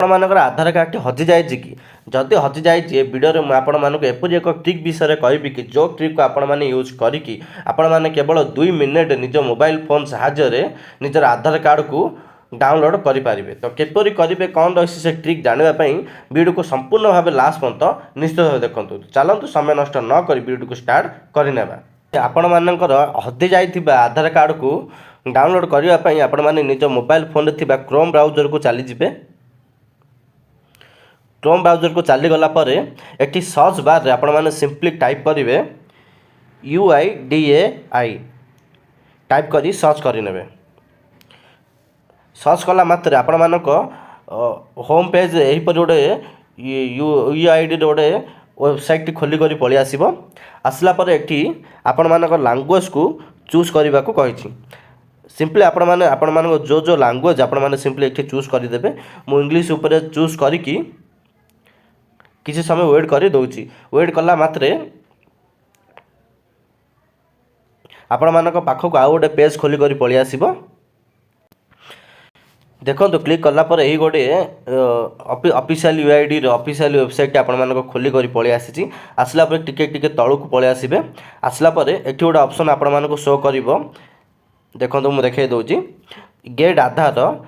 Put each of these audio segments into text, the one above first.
ଆପଣମାନଙ୍କର ଆଧାର କାର୍ଡ଼ଟି ହଜିଯାଇଛି କି? ଯଦି ହଜିଯାଇଛି ଏ ଭିଡ଼ିଓରେ ମୁଁ ଆପଣମାନଙ୍କୁ ଏପରି ଏକ ଟ୍ରିକ୍ ବିଷୟରେ କହିବି କି ଯେଉଁ ଟ୍ରିକ୍କୁ ଆପଣମାନେ ୟୁଜ୍ କରିକି ଆପଣମାନେ କେବଳ 2 ମିନିଟ୍ ନିଜ ମୋବାଇଲ ଫୋନ୍ ସାହାଯ୍ୟରେ ନିଜର ଆଧାର କାର୍ଡ଼କୁ ଡାଉନଲୋଡ଼ କରିପାରିବେ। ତ କିପରି କରିବେ, କ'ଣ ରହିଛି ସେ ଟ୍ରିକ୍ ଜାଣିବା ପାଇଁ ଭିଡ଼ିଓକୁ ସମ୍ପୂର୍ଣ୍ଣ ଭାବେ ଲାଷ୍ଟ ପର୍ଯ୍ୟନ୍ତ ନିଶ୍ଚିତ ଭାବେ ଦେଖନ୍ତୁ। ଚାଲନ୍ତୁ ସମୟ ନଷ୍ଟ ନ କରି ଭିଡ଼ିଓକୁ ଷ୍ଟାର୍ଟ କରିନେବା। ଆପଣମାନଙ୍କର ହଜିଯାଇଥିବା ଆଧାର କାର୍ଡ଼କୁ ଡାଉନଲୋଡ଼ କରିବା ପାଇଁ ଆପଣମାନେ ନିଜ ମୋବାଇଲ ଫୋନ୍ରେ ଥିବା କ୍ରୋମ୍ ବ୍ରାଉଜରକୁ ଚାଲିଯିବେ। क्रोम ब्राउजर को चलीगला एटी सर्च बार रे आपण मैंने सिंपली टाइप करेंगे UIDAI टाइप करी सर्च करेंगे। सर्च कला मात्रे आपण मानक होम पेज यहीपर गोटे UID गोटे वेबसाइट खोलिक पलि आसला एटी आपण मानक लैंग्वेज को चूज करने को कही सिंपली आपण मान जो जो लैंग्वेज आपण मैंने सिंपली एटी चूज करदे। मु इंग्लिश उपर चूज करी किसी समय वेट कर दूची। वेट कला मात्रे आपण मानक पाखक आउ गोटे पेज खोलिक पलि आसब। देखो क्लिक कला यही गोटे ऑफिशियल UID ऑफिशियल वेबसाइट आपण मानक खोलिक पलि आसी आसला टिके टिके तलू पलि आसबे। आसला एटी गोटे ऑप्शन आपण मानक शो करिवो। देखो मुझे देखे दूची गेट आधार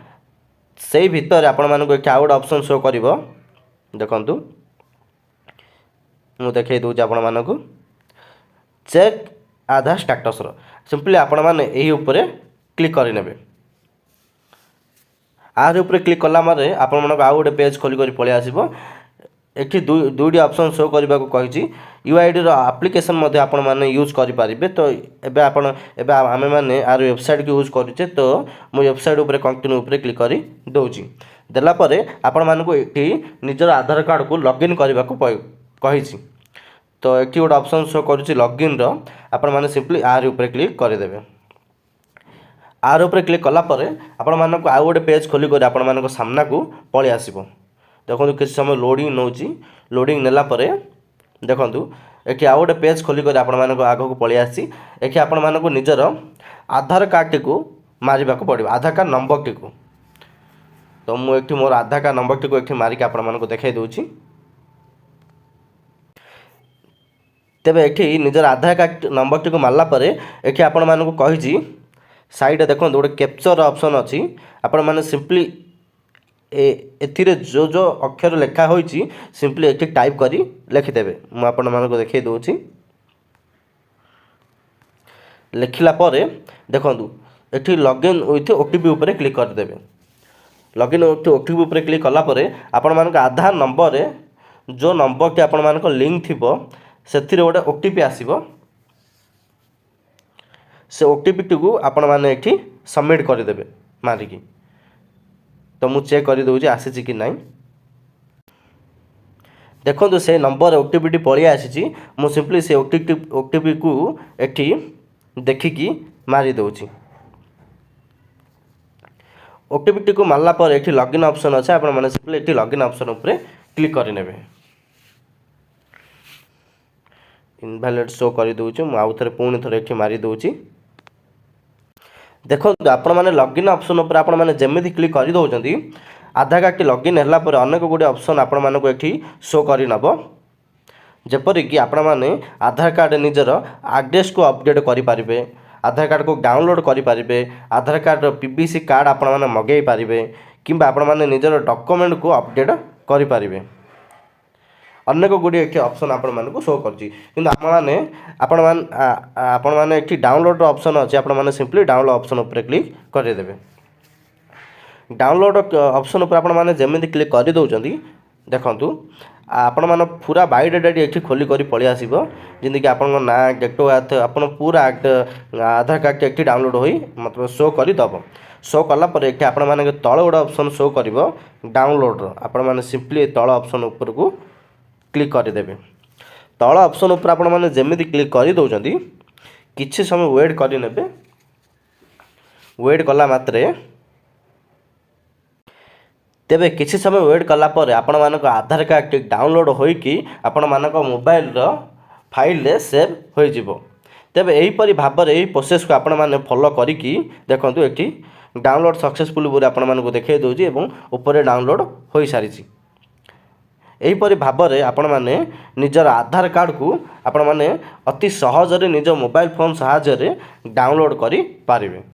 से भितर आपण मानक एटी आउ गोटे ऑप्शन शो करिवो। देखंतु मुझे देखे दूची आपण मानक चेक आधार स्टेटस सिंपली आपण माने यही ऊपर क्लिक करेंगे। आर ऊपर क्लिक कला मारे आपण मानक आउ गोटे पेज खोलिक पलि आसब। एठी दुईटी ऑप्शन शो करने को कही UID एप्लिकेशन मध्य आपण माने यूज करें। तो एबे आमे माने आर वेबसाइट को यूज करूचे। तो मु वेबसाइट ऊपर कंटिन्यू ऊपर क्लिक करी दउची। देला परे आपण मानक एठी निजर आधार कार्ड को लॉगिन करने को कही। तो ये गोटे ऑप्शन शो करुच्ची लॉगिन आपण माने सिंपली आर ऊपर क्लिक करदेवे। आर ऊपर क्लिक कला आपण मानक आउ गोटे पेज खोलिक आपण मानक सामना को पलि आसब। देखो किसी समय लोडिंग नौची। लोडिंग नेला देखो ये आउ गोटे पेज खोलिक आपण मानक आग को पलि आसी एठी आपण मानक निजर आधार कार्ड को मारिबा को पड़ो आधार कार्ड नंबर टी को। तो मुझे मोर आधार कार्ड नंबर टी को मारिक आपण मानक देखाई दूची। तेबे एठी निजर आधार कार्ड नंबर टी को मारला एठी आपण मानक कही साइड देखो गोटे कैप्चर ऑप्शन अच्छी आपण माने सिंपली एथिरे जो जो अक्षर लेखा होईची सिंपली एठी टाइप करी लिखिदेवे। मु आपण मानक देखाई दूची। लिखिला परे देखंतु एठी लॉगिन विथ OTP ऊपर क्लिक करदेवे। लॉगिन विथ OTP ऊपर क्लिक कला आपण मानक आधार नंबर रे जो नंबर टी आपण मानक लिंक थिबो सेथिरे गोटे OTP आसीबो। से OTP टी को आपण माने एठी सबमिट करदेवे मारिकी। तो मु चेक कर दूची आसी कि नहीं। देखो से नंबर OTP टी पलि आसी मु सिंपली से OTP को एठी देखिकी मारी दूची। OTP टी को मारला पर एठी लॉगिन ऑप्शन अच्छे आपण माने सिंपली एठी लॉगिन ऑप्शन ऊपर क्लिक करेंगे। इनवैलिड शो कर दूची। मु आउ थे पुणी थे एठी मारी दूची। देखो आपण माने लॉगिन ऑप्शन ऊपर आपण माने जेमिति क्लिक कर दउचंती आधार कार्ड टी लॉगिन हैला पर अनेक गुडी ऑप्शन आपण मानको एठी शो करि नबो। जेपरि कि आपण माने आधार कार्ड निजर एड्रेस को अपडेट करि पारिबे, आधार कार्ड को डाउनलोड करि पारिबे, आधार कार्ड PVC कार्ड आपण माने मगेई पारिबे किंबा आपण माने निजर डॉक्यूमेंट को अपडेट करि पारिबे। अनेक गुडी एठी ऑप्शन आपण मानको शो करछि किंतु आपण माने एठी डाउनलोड ऑप्शन अछि आपण माने सिंपली डाउनलोड ऑप्शन ऊपर क्लिक कर देबे। डाउनलोड ऑप्शन ऊपर आपण माने जेमिति क्लिक कर दउचंती देखंतु आपण माने पूरा बायोडाटा एठी खोली करी पळि आसीबो जिंदि कि आपण ना डेट ऑफ बर्थ आपण पूरा आधार कार्ड एठी डाउनलोड होई मतलब शो करी दबो। शो कला पर एठी आपण माने तळ गोटे ऑप्शन शो करिवो डाउनलोड आपण माने सिंपली तळ ऑप्शन ऊपर को क्लिक करदेवे। तल ऑप्शन ऊपर आपण माने जेमिति क्लिक कर दउचंती किछि समय वेट करि नेबे। वेट कला मात्रे तेबे किछि समय वेट कला परे आपण मानक आधार कार्ड डाउनलोड होई कि आपण मानक मोबाइल रो फाइल रे सेव होई जिवो। तेबे एही परि भाबर एही प्रोसेस को आपण माने फॉलो करिकि देखंतु एठी डाउनलोड सक्सेसफुल बोली आपको देखा दूँ और ऊपर डाउनलोड हो सारी यहीपरि भाव में आपण मैंने निजर आधार कार्ड को आपण मैंने अति सहजरे निज मोबाइल फोन साहाय्य डाउनलोड करि पारिबे।